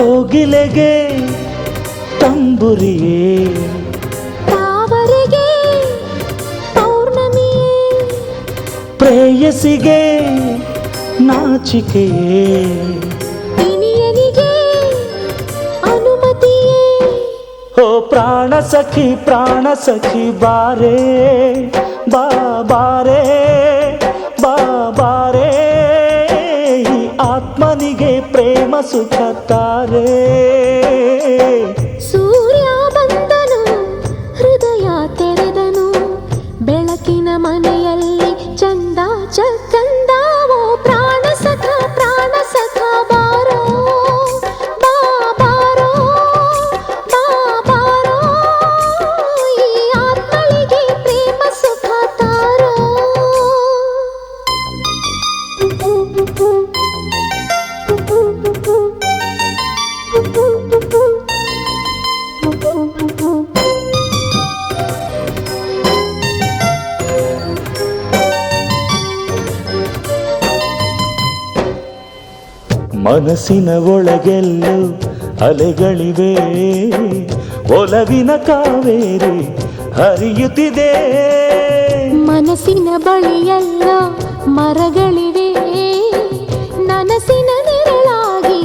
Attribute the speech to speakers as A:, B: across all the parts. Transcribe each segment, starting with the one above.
A: ಕೋಗಿಲೆಗೆ ತಂಬುರಿಯೇ
B: ತಾವರೆಗೆ ಪೌರ್ಣಮಿಯೇ
A: ಪ್ರೇಯಸಿಗೆ ನಾಚಿಕೆಯೇ
B: ಇನಿಯನಿಗೆ ಅನುಮತಿಯೇ
A: ಓ ಪ್ರಾಣ ಸಖಿ ಬಾರೆ ಬಾರೆ ಬಾರೆ ಈ ಆತ್ಮನಿಗೆ ಪ್ರೇಮ ಸುಖ ತಾರೆ
B: ಸೂರ್ಯ ಬಂದನು ಹೃದಯ ತೆರೆದನು ಬೆಳಕಿನ ಮನೆಯಲ್ಲಿ ಚಂದ ಚಕ್ಕಂದಾವೋ ಪ್ರಾಣ ಸಖ ಬಾರೋ ಬಾರೋ ಬಾರೋ ಈ ಆತ್ಮಳಿಗೆ ಪ್ರೇಮ ಸುಖ ತಾರೋ
A: ಮನಸ್ಸಿನ ಒಳಗೆಲ್ಲೂ ಅಲೆಗಳಿವೆ ಒಲವಿನ ಕಾವೇರಿ ಹರಿಯುತ್ತಿದೆ
B: ಮನಸ್ಸಿನ ಬಳಿಯೆಲ್ಲ ಮರಗಳಿವೆ ನನಸಿನ ನೆರಳಾಗಿ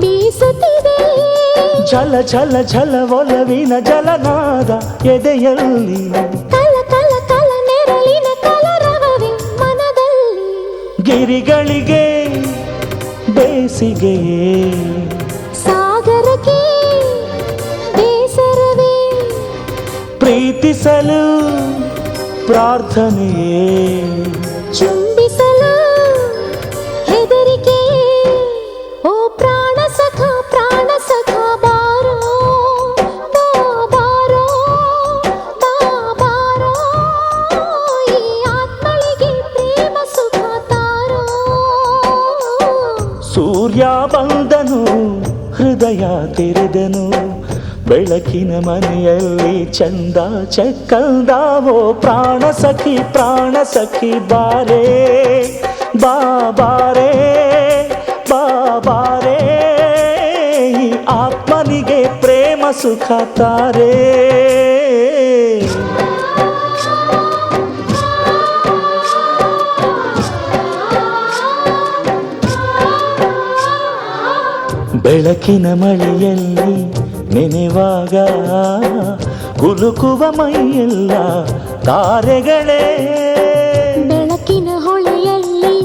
B: ಬೀಸುತ್ತಿದೆ
A: ಝಲ ಝಲ ಝಲ ಒಲವಿನ ಜಲನಾದ ಎದೆಯಲ್ಲಿ
B: ಕಲ ಕಲ ಕಲ ನೆರಳಿನ ಕಲರವವೇ ಮನದಲ್ಲಿ
A: ಗಿರಿಗಳಿಗೆ ಬೇಸಿಗೆಯೇ
B: ಸಾಗರಕ್ಕೆ ಬೇಸರವೇ
A: ಪ್ರೀತಿಸಲು ಪ್ರಾರ್ಥನೆಯೇ
B: ಚುಂಬಿಸಲು ಹೆದರಿಕೆ ಓ ಪ್ರಾಣ ಸಖ ಬಾರೋ ಬಾರೋ ಬಾರೋ ಈ ಆತ್ಮಳಿಗೆ ಪ್ರೇಮ ಸುಖ ತಾರೋ
A: ಸೂರ್ಯ ಬಂದನು ಹೃದಯ ತೆರೆದನು ಬೆಳಕಿನ ಮನೆಯಲ್ಲಿ ಚಂದ ಚಕ್ಕಂದಾವೋ ಪ್ರಾಣ ಸಖಿ ಬಾರೆ ಬಾರೆ ಬಾರೆ ಈ ಆತ್ಮನಿಗೆ ಪ್ರೇಮ ಸುಖ ತಾರೆ ಬೆಳಕಿನ ಮಳೆಯಲ್ಲಿ ನೆನೆವಾಗ ಕುಲುಕುವ ಮೈಯೆಲ್ಲ ತಾರೆಗಳೇ
B: ಬೆಳಕಿನ ಹೊಳೆಯಲ್ಲಿ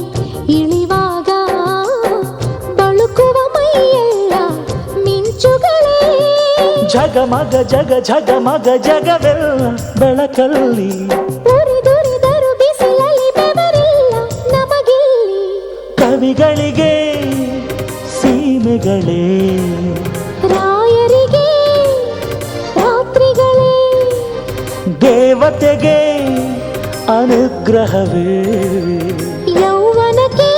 B: ಇಳಿವಾಗ ಬಳುಕುವ ಮೈಯೆಲ್ಲ ಮಿಂಚುಗಳೇ
A: ಜಗಮಗ ಜಗವೆಲ್ಲ ಬೆಳಕಲ್ಲಿ
B: ಉರಿದುರಿದರು ಬಿಸಿಲಲ್ಲಿ ಬೆವರಿಲ್ಲ ನಮಗಿಲ್ಲಿ
A: ಕವಿಗಳಿಗೆ ಸೀಮೆಗಳೇ
B: ರಾಯರಿಗೆ ರಾತ್ರಿಗಳೇ
A: ದೇವತೆಗೆ ಅನುಗ್ರಹವೇ
B: ಯೌವನಕ್ಕೆ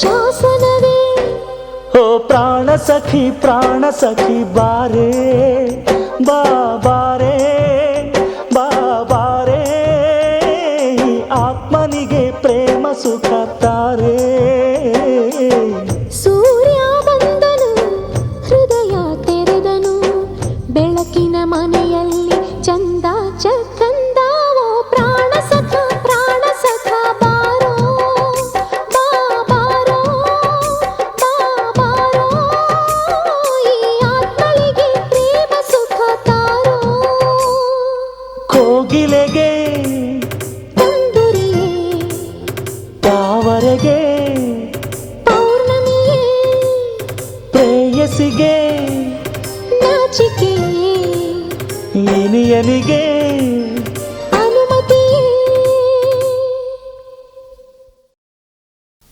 B: ಶಾಸನವೇ
A: ಓ ಪ್ರಾಣ ಸಖಿ ಬಾರೆ ಬಾರೆ ಈ ಆತ್ಮನಿಗೆ ಪ್ರೇಮ ಸುಖ ತಾರೆ
B: ಸೂರ್ಯ ಬಂದನು ಹೃದಯ ತೆರೆದನು ಬೆಳಕಿನ ಮನೆಯಲ್ಲಿ ಚಂದ ಚಕ್ಕಂದಾವೋ ಪ್ರಾಣ ಸಖ ಬಾರೋ ಬಾರೋ ಈ ಆತ್ಮಳಿಗೆ ಪ್ರೇಮ ಸುಖ ತಾರೋ
A: ಕೋಗಿಲೆಗೆ
B: ತಂದುರಿಯೇ
A: ತಾವರೆಗೆ
B: ಪೌರ್ಣಮಿಯೇ
A: ಪ್ರೇಯಸಿಗೆ
B: ನಾಚಿಕೆಯೇ
A: ಇನಿಯನಿಗೆ
B: ಅನುಮತಿಯೇ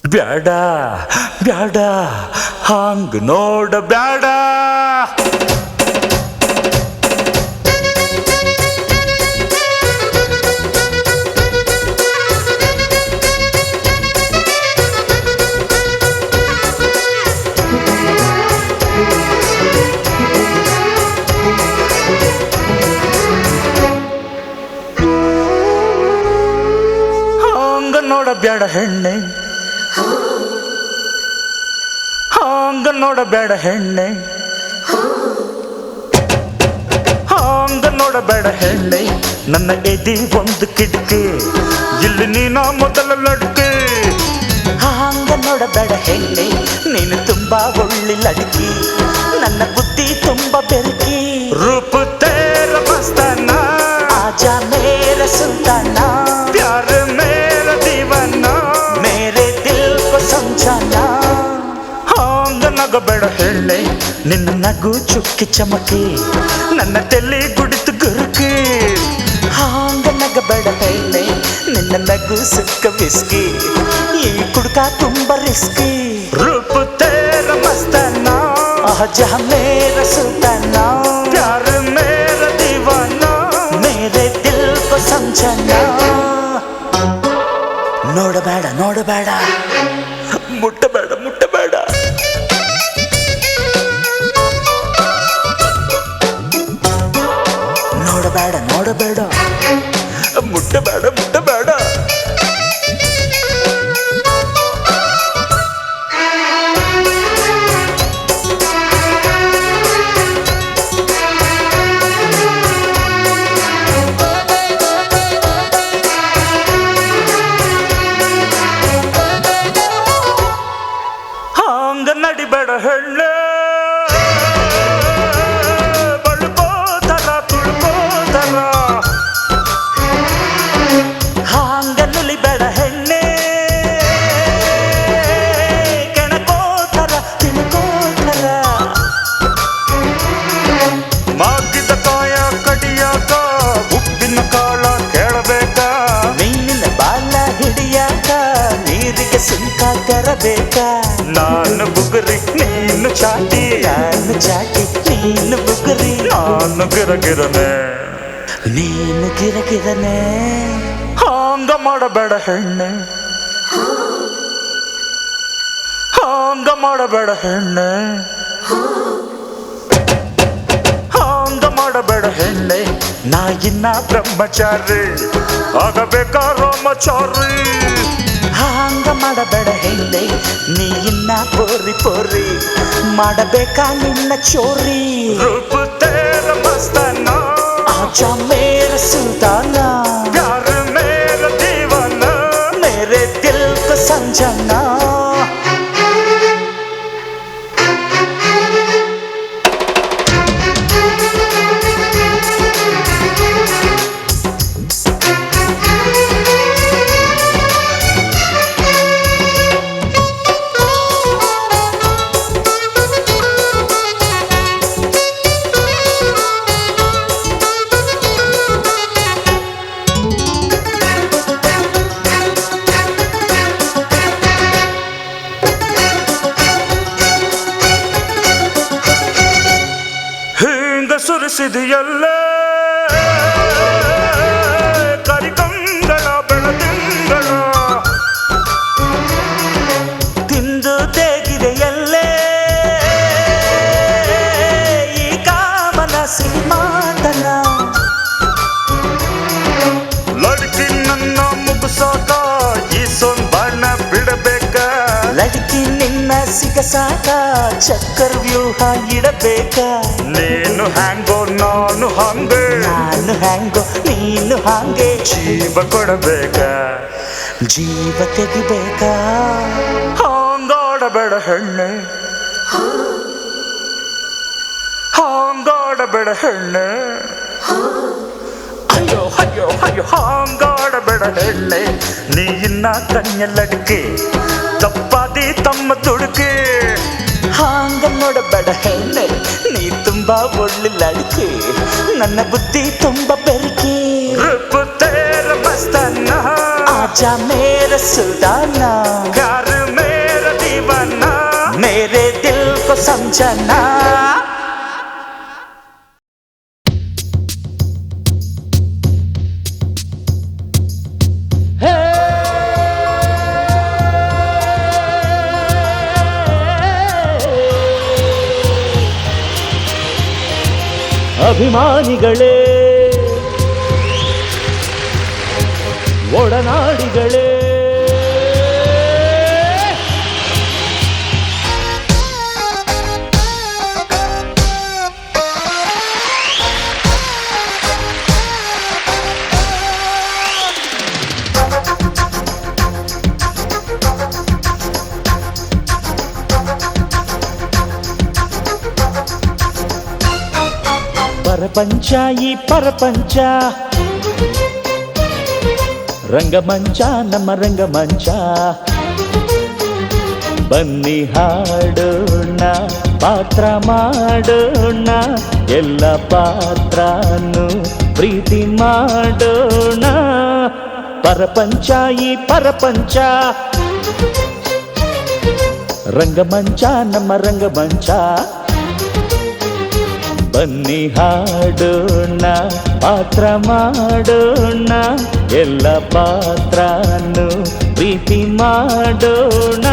A: ಬ್ಯಾಡ ಹಾಂಗ್ ನೋಡ ಬ್ಯಾಡ ನೋಡ ಬ್ಯಾಡ ಹೆಣ್ಣೆ ಹಾಂಗ ನೋಡಬೇಡ ಹೆಣ್ಣೆ, ಹಾಂಗ ನೋಡಬೇಡ ಹೆಣ್ಣೆ, ನನ್ನ ಎದಿ ಒಂದು ಕಿಟಕಿ, ಇಲ್ಲಿ ನೀನ ಮೊದಲ ಲಡ್ಕೆ. ಹಾಂಗ ನೋಡಬೇಡ ಹೆಣ್ಣೆ, ನೀನು ತುಂಬಾ ಒಳ್ಳೆ ಲಡ್ಕಿ, ನನ್ನ ಬುದ್ಧಿ ತುಂಬಾ ಬೆರಕಿ. ರೂಪ ತೇರ ಮಸ್ತಾನಾ, ಆಜಾ ಮೇರ ಸುಲ್ತಾನಾ, ಪ್ಯಾರ ಮೇರ ದೀವಾನಾ, ಮೇರೆ ದಿಲ್ ಕೋ ಸಮझाना. ಹಾಂಗ ನಗಬೇಡ ಹೆಣ್ಣೆ, ನಿನ್ನ ನಗು ಚುಕ್ಕಿ ಚಮಕಿ, ನನ್ನ ತಲೆ ಗುಡಿತು ಗುರುಕಿ. ಹಾಂಗ ನಗಬೇಡ ಹೆಣ್ಣೆ, ನಿನ್ನ ನಗು ಸುಕ್ಕ ಬಿಸ್ಕಿ, ಈ ಕುಡ್ಕ ತುಂಬ ರಿಸ್ಕಿ. ರೂಪ ತೇರ ಮಸ್ತಾನಾ, ಆಜಾ ಮೇರ ಸುಲ್ತಾನಾ, ಪ್ಯಾರ ಮೇರ ದೀವಾನಾ, ಮೇರೆ ದಿಲ್ ಕೋ ಸಮझाना. ನೋಡಬೇಡ ನೋಡಬೇಡ, ಮುಟ್ಟಬೇಡ ಮುಟ್ಟಬೇಡ, ನೋಡಬೇಡ ನೋಡಬೇಡ, ಮುಟ್ಟಬೇಡ ಮುಟ್ಟಬೇಡ. ಹಾಂಗ ನಡಿಬೇಡ ಹೆಣ್ಣೆ, ಬಳ್ಕೋತರ ತುಳ್ಕೋತರ. ಹಾಂಗ ನುಲಿಬೇಡ ಹೆಣ್ಣೆ, ಕೆಣಕೋತರ ತಿನ್ಕೋತರ. ಮಾಗಿದ ಕಾಯ ಕಡಿಯಾಕ, ಉಪ್ಪಿನ ಕಾಳ ಕೇಳಬೇಕ, ಮೀನಿನ ಬಾಲ ಹಿಡಿಯಾಕ, ನೀರಿಗೆ ಸುಂಕ ತರಬೇಕ. ನಾನು ಬುಗುರಿ ನೀನು ಚಾಟಿ, ನಾನು ಚಾಟಿ ನೀನು ಬುಗುರಿ, ನಾನು ಗಿರಗಿರನೆ ನೀನು ಗಿರಗಿರನೆ. ಹಾಂಗ ಮಾಡಬೇಡ ಹೆಣ್ಣೆ, ಹಾಂಗ ಮಾಡಬೇಡ ಹೆಣ್ಣೆ, ಹಾಂಗ ಮಾಡಬೇಡ ಹೆಣ್ಣೆ, ನಾ ಇನ್ನ ಬ್ರಹ್ಮಚಾರಿ, ಆಗಬೇಕಾ ರಾಮಚಾರಿ. ಹಾಂಗ ಮಾಡಬೇಡ ಹೆಣ್ಣೆ, ನೀ ಇನ್ನ ಪೋರಿ ಪೋರಿ, ಮಾಡಬೇಕಾ ನಿನ್ನ ಚೋರಿ. ರೂಪ ತೇರ ಮಸ್ತಾನಾ, ಆಜಾ ಮೇರ ಸುಲ್ತಾನಾ, ಪ್ಯಾರ ಮೇರ ದೀವಾನಾ, ಮೇರೆ ದಿಲ್ ಕೋ ಸಮझाना. ಹಿಂಗ ಸುರಿಸಿದೆಯಲ್ಲೇ ಕರಿಕಂಗಳ ಬೆಳದಿಂಗಳ, ತಿಂದು ತೇಗಿದೆಯಲ್ಲೇ ಈ ಕಾಮನ ಸಿನಿಮಾತನ. ಲಡ್ಕಿ ನನ್ನ ಮುಗಿಸಾಕ ಈ ಸೊಂಬಣ್ಣ ಬಿಡಬೇಕ, ಲಡ್ಕಿ ನಿನ್ನ ಸಿಗಸಾಕ ಚಕ್ಕರ್ ವ್ಯೂಹ ಇಡಬೇಕ. ನೀನು ಹ್ಯಾಂಗೋ ನಾನು ಹಂಗೆ, ನಾನು ಹ್ಯಾಂಗೋ ನೀನು ಹಾಗೆ, ಜೀವ ಕೊಡಬೇಕ ಜೀವ ತೆಗಿಬೇಕ. ಹಾಂಗಾಡಬೇಡ ಹೆಣ್ಣೆ, ಹಾಂಗಾಡಬೇಡ ಹೆಣ್ಣೆ, ಅಯ್ಯೋ ಅಯ್ಯೋ ಅಯ್ಯೋ. ಹಾಂಗಾಡಬೇಡ ಹೆಣ್ಣೆ, ನೀ ಇನ್ನ ಕನ್ಯಲಡ್ಕೆ, ತಪ್ಪಾದಿ ತಮ್ಮ ದುಡುಕೆ. ಹಾಂಗ ನೋಡಬೇಡ ಹೆಣ್ಣೆ, ನೀ ತುಂಬಾ ಒಳ್ಳೆ ಲಡ್ಕೆ, ನನ್ನ ಬುದ್ಧಿ ತುಂಬಾ ಬೆರಕೆ. ರೂಪ ತೇರ ಮಸ್ತಾನಾ, ಆಜಾ ಮೇರ ಸುಲ್ತಾನಾ, ಪ್ಯಾರ ಮೇರ ದೀವಾನಾ, ಮೇರೆ ದಿಲ್ ಕೋ ಸಮझाना. ಅಭಿಮಾನಿಗಳೇ, ಒಡನಾಡಿಗಳೇ, ಪರಪಂಚ ಈ ಪರಪಂಚ ರಂಗಮಂಚ ನಮ್ಮ ರಂಗಮಂಚ ಬನ್ನಿ ಹಾಡೋಣ ಪಾತ್ರ ಮಾಡೋಣ ಎಲ್ಲ ಪಾತ್ರನು ಪ್ರೀತಿ ಮಾಡೋಣ ಪರಪಂಚ ಈ ಪರಪಂಚ ರಂಗಮಂಚ ನಮ್ಮ ರಂಗಮಂಚ ಬನ್ನಿ ಹಾಡೋಣ ಪಾತ್ರ ಮಾಡೋಣ ಎಲ್ಲ ಪಾತ್ರನು ಪ್ರೀತಿ ಮಾಡೋಣ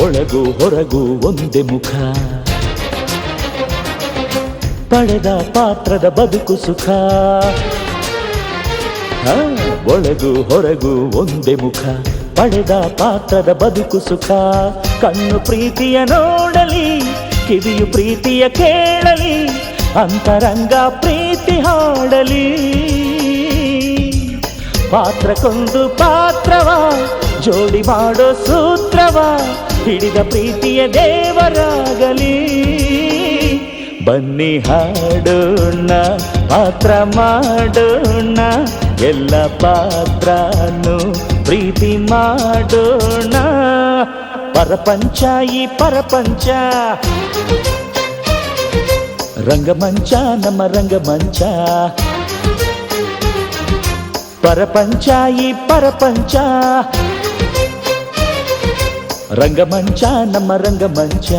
A: ಒಳಗೂ ಹೊರಗೂ ಒಂದೇ ಮುಖ ಪಡೆದ ಪಾತ್ರದ ಬದುಕು ಸುಖ ಒಳಗೂ ಹೊರಗೂ ಒಂದೇ ಮುಖ ಪಡೆದ ಪಾತ್ರದ ಬದುಕು ಸುಖ ಕಣ್ಣು ಪ್ರೀತಿಯ ನೋಡಲಿ ಕಿವಿಯು ಪ್ರೀತಿಯ ಕೇಳಲಿ ಅಂತರಂಗ ಪ್ರೀತಿ ಹಾಡಲಿ ಪಾತ್ರಕ್ಕೊಂದು ಪಾತ್ರವ ಜೋಡಿ ಮಾಡೋ ಸೂತ್ರವ ಹಿಡಿದ ಪ್ರೀತಿಯ ದೇವರಾಗಲಿ ಬನ್ನಿ ಹಾಡೋಣ ಪಾತ್ರ ಮಾಡೋಣ ಎಲ್ಲ ಪಾತ್ರನು ಪ್ರೀತಿ ಮಾಡೋಣ ಪರಪಂಚ ಈ ಪರಪಂಚ ರಂಗಮಂಚ ನಮ್ಮ ರಂಗಮಂಚ ಪರಪಂಚ ಈ ಪರಪಂಚ ರಂಗಮಂಚ ನಮ್ಮ ರಂಗಮಂಚ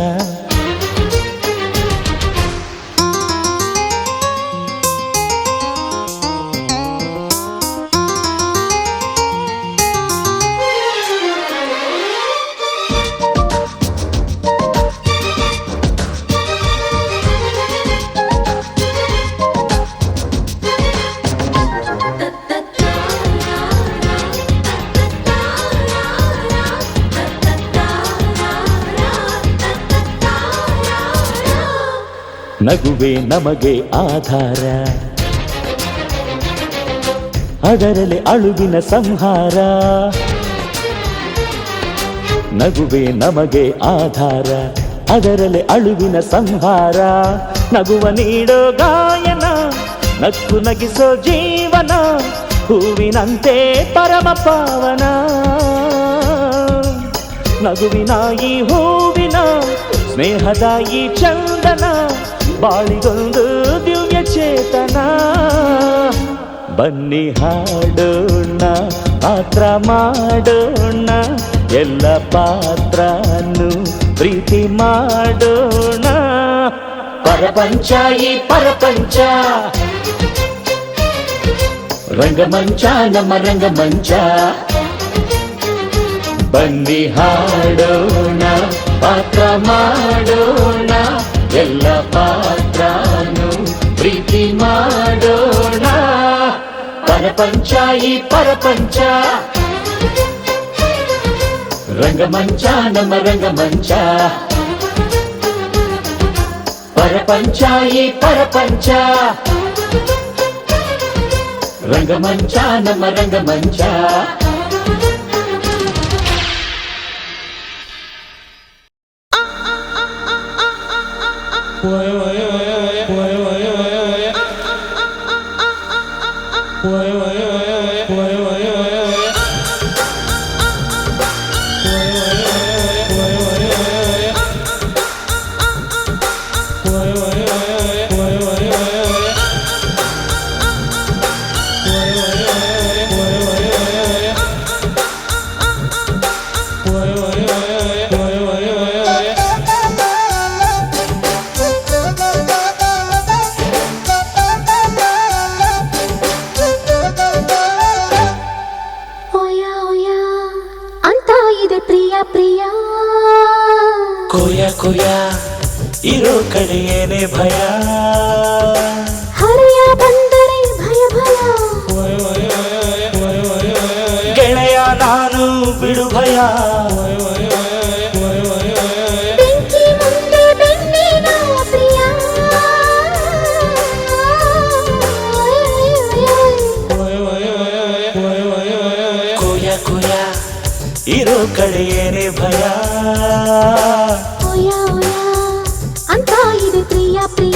A: ನಗುವೆ ನಮಗೆ ಆಧಾರ ಅದರಲ್ಲಿ ಅಳುವಿನ ಸಂಹಾರ ನಗುವೆ ನಮಗೆ ಆಧಾರ ಅದರಲ್ಲಿ ಅಳುವಿನ ಸಂಹಾರ ನಗುವ ನೀಡೋ ಗಾಯನ ನಕ್ಕು ನಗಿಸೋ ಜೀವನ ಹೂವಿನಂತೆ ಪರಮ ಪಾವನ ನಗುವಿನ ಈ ಹೂವಿನ ಸ್ನೇಹದ ಈ ಚಂದನ ಬಾಳಿಗೊಂದು ದಿವ್ಯ ಚೇತನ ಬನ್ನಿ ಹಾಡೋಣ ಪಾತ್ರ ಮಾಡೋಣ ಎಲ್ಲ ಪಾತ್ರನು ಪ್ರೀತಿ ಮಾಡೋಣ ಪರಪಂಚ ಈ ಪರಪಂಚ ರಂಗಮಂಚ ನಮ್ಮ ರಂಗಮಂಚ ಬನ್ನಿ ಹಾಡೋಣ ಪಾತ್ರ ಮಾಡೋಣ ಎಲ್ಲ ಪಾತ್ರನು ಪ್ರೀತಿ ಮಾಡೋಣ ಪರಪಂಚ ಈ ಪರಪಂಚ ರಂಗಮಂಚ ನಮ್ಮ ರಂಗಮಂಚ ಪರಪಂಚ ಈ ಪರಪಂಚ ರಂಗಮಂಚ ನಮ್ಮ ರಂಗಮಂಚ ಕೊಯ ಕೊಯ ಇರೋ ಕಡೆ ಏನೇ ಭಯ
B: ಹರೆಯ ಬಂದರೆ ಭಯ ಭಯ
A: ಗೆಳೆಯ ನಾನು ಬಿಡು ಭಯ ಕೊಯ ಇರೋ ಕಡೆ ಏನೇ ಭಯ
B: ಓಯ ಓಯ ಅಂತ ಇದೆ ಪ್ರಿಯ ಪ್ರಿಯ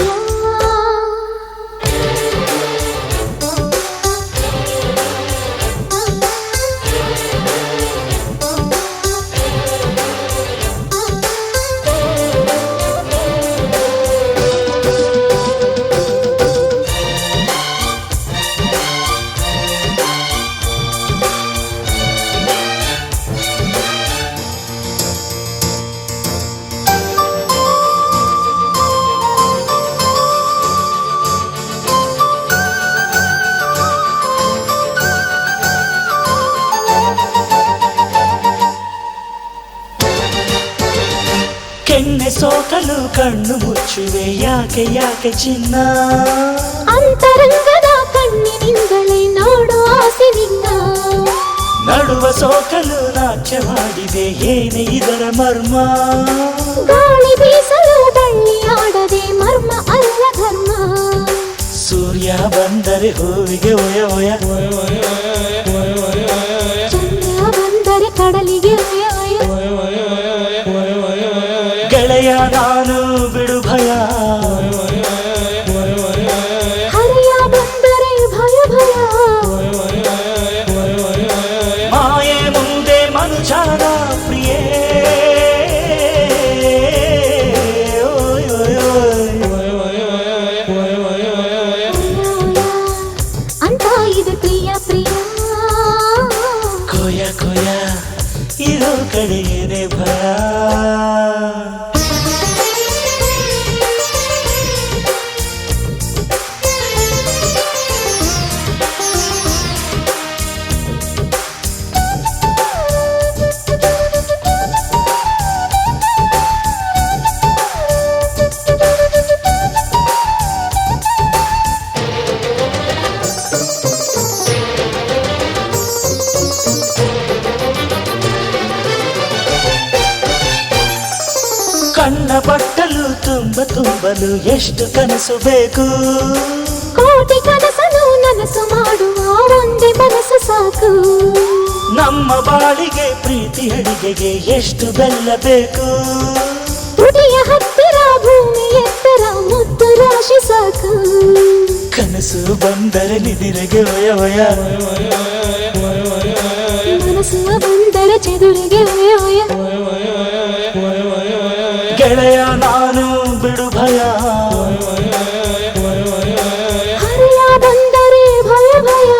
A: ಕೆನ್ನೆ ಸೋಕಲು ಕಣ್ಣು ಮುಚ್ಚುವೆ ಯಾಕೆ ಯಾಕೆ ಚಿನ್ನ
B: ಅಂತರಂಗದ ಕಣ್ಣಿನಿಂದಲೇ ನೋಡು ಆಸೆ ನಿನ್ನ
A: ನಡುವ ಸೋಕಲು ನಾಟ್ಯ ಮಾಡಿದೆ ಏನೇ ಇದರ ಮರ್ಮ
B: ಗಾಳಿ ಬೀಸಲು ಬಳ್ಳಿ ಆಡದೆ ಮರ್ಮ ಅಲ್ಲ ಧರ್ಮ
A: ಸೂರ್ಯ ಬಂದರೆ ಹೂವಿಗೆ ಒಯ ಒಯ
B: ಚಂದ್ರ ಬಂದರೆ ಕಡಲಿಗೆ ಒಯ ಒಯ
A: ಗೆಳೆಯ ನಾನು ಬಿಡು ಭಯ
B: ಹರಿಯ ಬಂದರೆ ಭಯ ಭಯ
A: ಮಾಯೆ ಮುಂದೆ ಮನುಜನ ಪ್ರಿಯೇ ಓಯ್ ಓಯ್ ಓಯ್.
B: ಅಂತ ಇದೆ ಪ್ರಿಯ ಪ್ರಿಯ
A: ಕೊಯ ಕೊಯ ಇರೋ ಕಡೆ ಏನೇ ಭಯ ಕಣ್ಣ ಬಟ್ಟಲು ತುಂಬಲು ಎಷ್ಟು ಕನಸು ಬೇಕು
B: ಕೋಟಿ ಕನಸನು ನನಸು ಮಾಡುವ ಒಂದೇ ಮನಸ್ಸು ಸಾಕು
A: ನಮ್ಮ ಬಾಳಿಗೆ ಪ್ರೀತಿ ಅಡಿಗೆಗೆ ಎಷ್ಟು ಬೆಲ್ಲ ಬೇಕು
B: ತುಟಿಯ ಹತ್ತಿರ ಭೂಮಿ ಎತ್ತರ ಮುತ್ತು ರಾಶಿ ಸಾಕು
A: ಕನಸು ಬಂದರೆ ನಿದಿರೆಗೆ ಒಯ ಒಯ
B: ಮನಸ್ಸು ಬಂದರೆ ಚೆದುರಿಗೆ ಒಯ ಒಯ
A: ಗೆಳೆಯ ನಾನು ಬಿಡು ಭಯ
B: ಹರಿಯ ಬಂದರೆ ಭಯ ಭಯ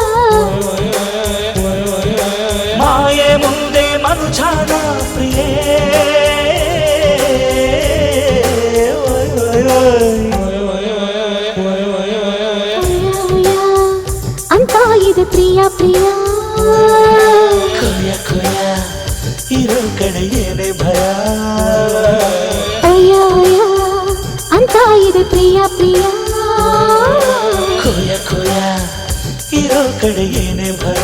A: ಮಾಯೆ ಮುಂದೆ ಮನುಜನ ಪ್ರಿಯೇ ಓಯ್ ಓಯ್ ಓಯ್.
B: ಒಯ ಒಯ ಅಂತ ಇದೆ ಪ್ರಿಯ ಪ್ರಿಯ
A: ಕೊಯ ಕೊಯ ಇರೋ ಕಡೆ ಏನೇ ಭಯ
B: ಒಯ ಒಯ ಅಂತ ಇದೆ ಪ್ರಿಯ ಪ್ರಿಯ
A: ಕೊಯ ಕೊಯ ಇರೋ ಕಡೆ ಏನೇ ಭಯ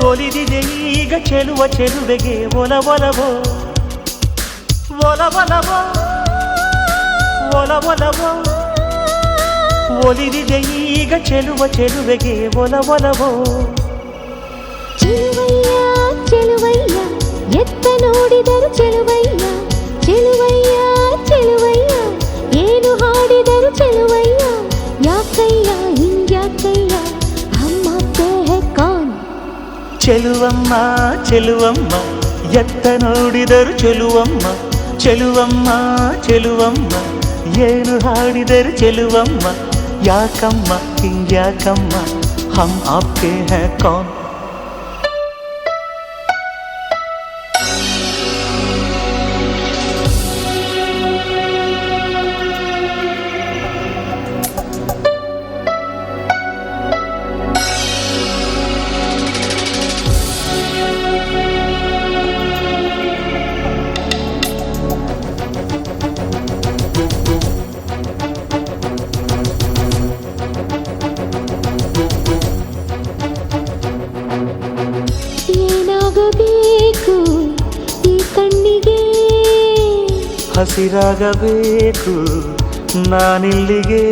A: ಒಲಿದಿದೆ ಈಗ ಚೆಲುವ ಚೆಲುವೆಗೆ ಒಲವೊಲವೋ ಒಲವೊಲವೋ ಒಲವೊಲವೋ ಒಲಿದಿದೆ ಈಗ ಚೆಲುವ ಚೆಲುವೆಗೆ ಒಲವೊಲವೋ
B: ಚೆಲುವಯ್ಯ ಚೆಲುವಯ್ಯ ಎತ್ತ ನೋಡಿದರು ಚೆಲುವಯ್ಯ ಚೆಲುವಯ್ಯ ಚೆಲುವಯ್ಯ ಏನು ಹಾಡಿದರು ಚೆಲುವಯ್ಯ ಯಾಕಯ್ಯ ಹಿಂಗ್ಯಾಕಯ್ಯ ಹಮ್ಮತ್ತೆ ಕಾನ್
A: ಚೆಲುವಮ್ಮ ಚೆಲುವಮ್ಮ ಎತ್ತ ನೋಡಿದರು ಚೆಲುವಮ್ಮ ಚೆಲುವಮ್ಮ ಚೆಲುವಮ್ಮ ಏನು ಹಾಡಿದರು ಚೆಲುವಮ್ಮ ಯಾಕಮ್ಮ ಹಿಂಗ್ಯಾಕಮ್ಮ ಹಮ್ ಆಪ್ಕೆ ಹೈ ಕೌನ್
B: ಏನಾಗಬೇಕು ಈ ಕಣ್ಣಿಗೆ
A: ಹಸಿರಾಗಬೇಕು ನಾನಿಲ್ಲಿಗೆ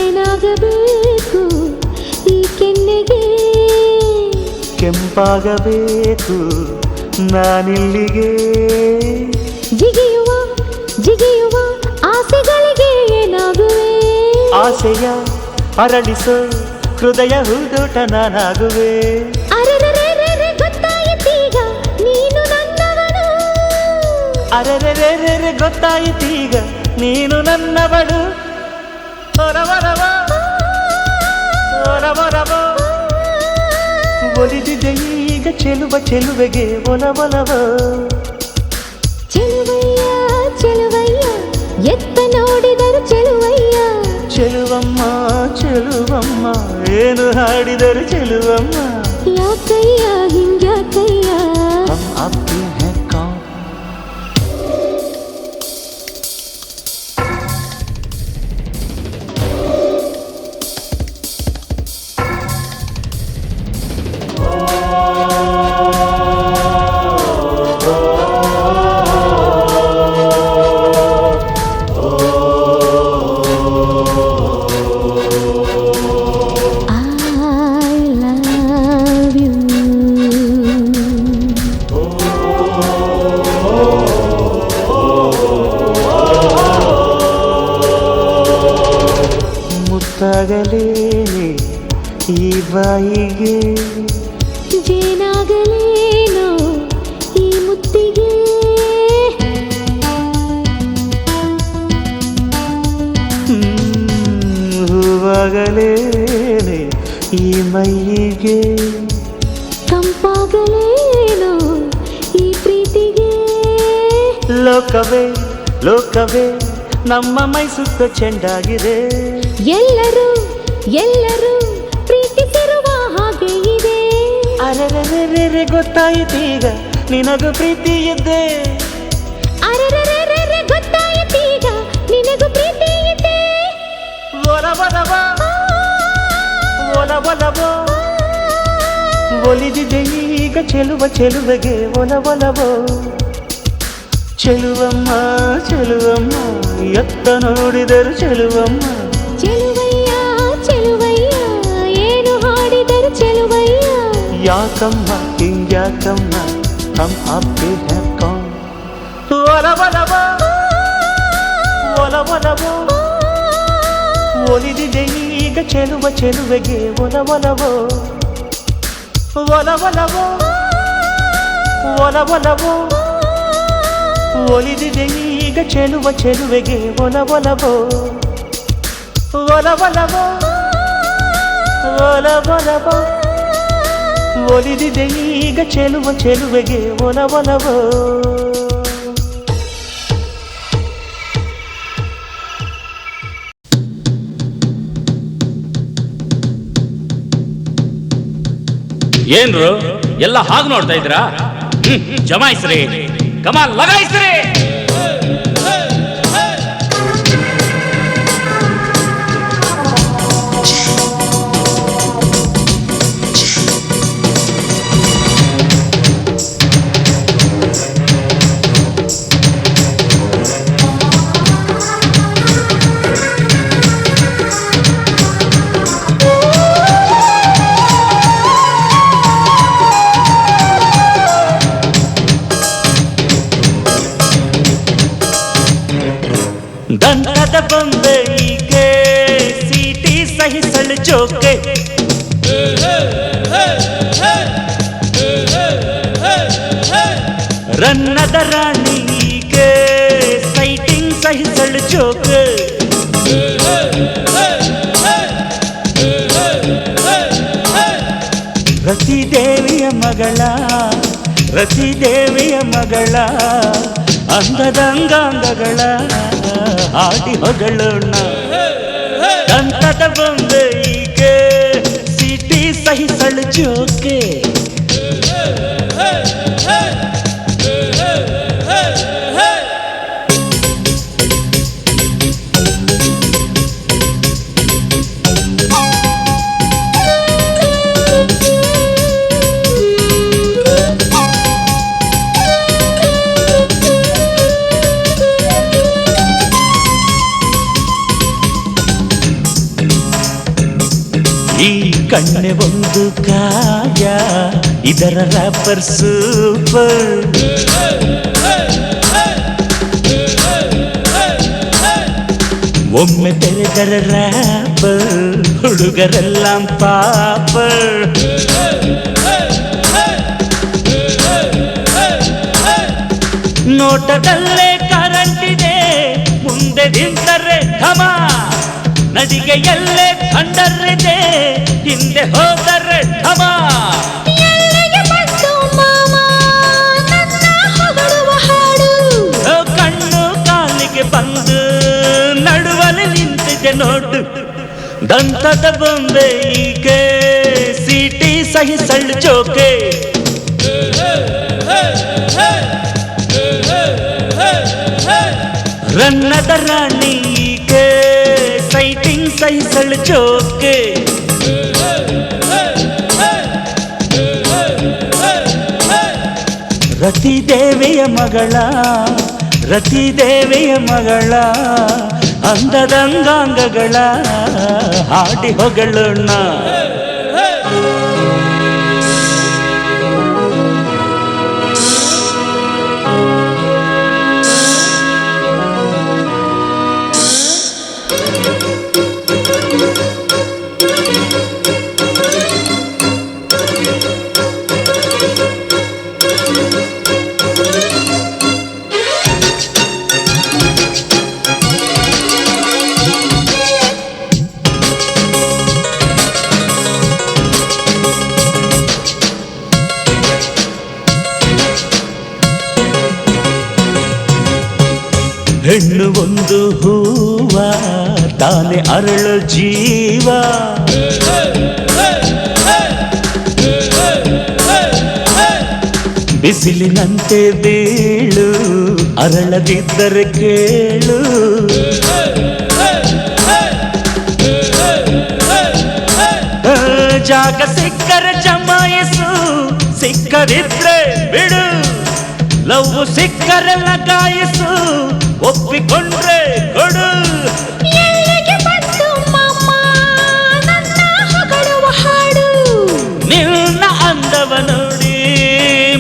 B: ಏನಾಗಬೇಕು ಈ ಕೆನ್ನೆಗೆ
A: ಕೆಂಪಾಗಬೇಕು ನಾನಿಲ್ಲಿಗೆ
B: ಜಿಗಿಯುವ ಜಿಗಿಯುವ ಆಸೆಗಳಿಗೆ ಏನಾಗುವೆ
A: ಆಸೆಯ ಅರಳಿಸೋ ಹೃದಯ ಹೂದೋಟ ನಾನಾಗುವೆ
B: ಅರೆರೆರೆರೆ ಗೊತ್ತಾಯಿತೀಗ ನೀನು ನನ್ನವನು
A: ಅರೆರೆರೆರೆ ಗೊತ್ತಾಯಿತೀಗ ನೀನು ನನ್ನವಳು ಹೊರವರವ ಹೊರವರವ ಒಲಿದಿದೆ ಈಗ ಚೆಲುವ ಚೆಲುವೆಗೆ ಒಲವೊಲವ
B: ಚೆಲುವಯ್ಯ ಚೆಲುವಯ್ಯ ಎತ್ತ ನೋಡಿದರು ಚೆಲುವಯ್ಯ
A: ಚೆಲುವಮ್ಮ ಚೆಲುವಮ್ಮ ಏನು ಹಾಡಿದರು ಚೆಲುವಮ್ಮ
B: ಯಾಕಯ್ಯ ಹಿಂಗ್ಯಾಕಯ್ಯ
A: ಹಮ್ ಆಪ್ಕೆ ಹೈ ಕೌನ್ ಮುತ್ತಾಗಲೇನೆ ಈ ಬಾಯಿಗೆ
B: ಜೇನಾಗಲೇನೋ ಈ ಮುತ್ತಿಗೆ
A: ಹೂವಾಗಲೇನೆ ಈ ಮೈಯಿಗೆ
B: ತಂಪಾಗಲೇನೋ ಈ ಪ್ರೀತಿಗೆ
A: ಲೋಕವೇ ಲೋಕವೇ ನಮ್ಮ ಮೈ ಸುತ್ತ ಚೆಂಡಾಗಿದೆ
B: ಎಲ್ಲರೂ ಎಲ್ಲರೂ ಪ್ರೀತಿಸಿರುವ ಹಾಗೆ ಇದೆ
A: ಅರೆರೆರೆರೆ ಗೊತ್ತಾಯಿತೀಗ ನಿನಗೂ ಪ್ರೀತಿ ಇದ್ದೆ
B: ಅರೆರೆರೆರೆ ಗೊತ್ತಾಯಿತೀಗ ನಿನಗೂ ಪ್ರೀತಿ ಇದೆ
A: ಒಲವಲವ ಒಲವಲವೋ ಒಲಿದಿದೆ ಈಗ ಚೆಲುವ ಚೆಲುವೆಗೆ ಒಲವಲವೋ ಚೆಲುವಮ್ಮ ಚೆಲುವಮ್ಮ ಎತ್ತ ನೋಡಿದರು ಚೆಲುವಮ್ಮ
B: ಚೆಲುವಯ್ಯ ಚೆಲುವಯ್ಯ ಏನು ಹಾಡಿದರು ಚೆಲುವಯ್ಯ
A: ಯಾಕಮ್ಮ ಹಿಂಗ್ಯಾಕಮ್ಮ ಹಮ್ ಆಪ್ಕೆ ಹೈ ಕೌನ್ ಒಲವಲವ ಒಲವಲವೋ ಒಲಿದಿದೆ ಈಗ ಚೆಲುವ ಚೆಲುವೆಗೆ ಒಲವಲವೋ ಒಲವಲವೋ ಒಲವಲವೋ ಒಲಿದಿದೆ ಈಗ ಚೆಲುವ ಚೆಲುವೆಗೆ ಒಲವೊಲವೋ ಒಲವೊಲವೋ ಒಲವೊಲವೋ ಒಲಿದಿದೆ ಈಗ ಚೆಲುವ ಚೆಲುವೆಗೆ ಒಲವೊಲವೋ
C: ಏನ್ರು ಎಲ್ಲ ಹಾಗೆ ನೋಡ್ತಾ ಇದ್ರಾ ಜಮಾಯಿಸ್ರಿ ಕಮಾಲ್ ಲಗಾಯಿಸ್ರಿ
A: ದಂತದ ಬೊಂಬೆ ಈಕೆ ಸಿಟಿ ಸಹಿಸಲು ಜೋಕೆ ರನ್ನದ ರಾಣಿ ಈಕೆ ಸೈಟಿಂಗ್ ಸಹಿಸಲು ಜೋಕೆ ರತಿದೇವಿಯ ಮಗಳ ರತಿದೇವಿಯ ಮಗಳ ಅಂದದ ಅಂಗಾಂಗಗಳ ಹಾಡಿ ಹೊಗಳೋಣ ದಂತದ ಬೊಂಬೆ ಈಕೆ ಸಿಟಿ ಸಹಿಸಲು ಜೋಕೆ ಈ ಕಣ್ಣೆ ಒಂದು ಕಾಯ ಇದರ ರ್ಯಾಪರ್ ಸೂಪರ್ ಒಮ್ಮೆ ತೆರೆದರ ರ್ಯಾಪರ್ ಹುಡುಗರೆಲ್ಲ ಪಾಪರ್ ನೋಟದಲ್ಲೇ ಕರೆಂಟ್ ಇದೆ ಮುಂದೆ ನಿಂತರೆ ಢಮ ನಡಿಗೆಯಲ್ಲೇ ಕಂಡರಿದೆ ಹಿಂದೆ ಹೋದರೆ ಢಮ ಕಣ್ಣು ಕಾಲಿಗೆ ಬಂದು ನಡುವಲ್ಲಿ ನಿಂತಿದೆ ನೋಡು ದಂತದ ಬೊಂಬೆ ಈಕೆ ಸಿಟಿ ಸಹಿಸಲು ಜೋಕೆ ರನ್ನದ ರಾಣಿ ಈಕೆ ಸೈಟಿಂಗ್ ಸಹಿಸಲು ಜೋಕೆ ರತಿದೇವಿಯ ಮಗಳ ರತಿದೇವಿಯ ಮಗಳ ಅಂದದ ಅಂಗಾಂಗಗಳ ಹಾಡಿ ಹೊಗಳೋಣ ಹೆಣ್ಣು ಒಂದು ಹೂವ ತಾನೆ ಅರಳು ಜೀವ ಬಿಸಿಲಿನಂತೆ ಬೀಳು ಅರಳದಿದ್ದರೆ ಕೇಳು ಜಾಗ ಸಿಕ್ಕರೆ ಜಮಾಯಿಸು ಸಿಕ್ಕದಿದ್ರೆ ಬಿಡು ಲವ್ ಸಿಕ್ಕರೆ ಲಗಾಯಿಸು ಒಪ್ಪಿಕೊಂಡ್ರೆ ಕೊಡು ನಿನ್ನ ಅಂದವ ನೋಡಿ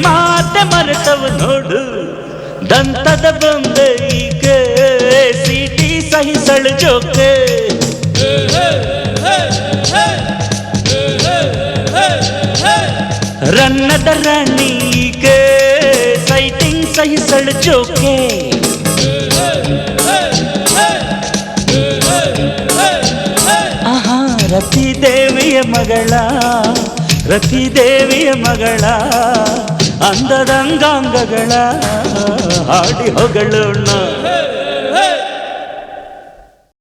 A: ಮಾತೆ ಮರೆತವ ನೋಡು ದಂತದ ಬೊಂಬೆ ಈಕೆ ಸಿಟಿ ಸಹಿಸಲು ಜೋಕೆ ರನ್ನದ ರಾಣಿ ಈಕೆ ಸೈಟಿಂಗ್ ಸಹಿಸಲು ಜೋಕೆ ಆಹಾ ರತಿದೇವಿಯ ಮಗಳ ರತಿದೇವಿಯ ಮಗಳ ಅಂದದ ಅಂಗಾಂಗಗಳ ಹಾಡಿ ಹೊಗಳೋಣ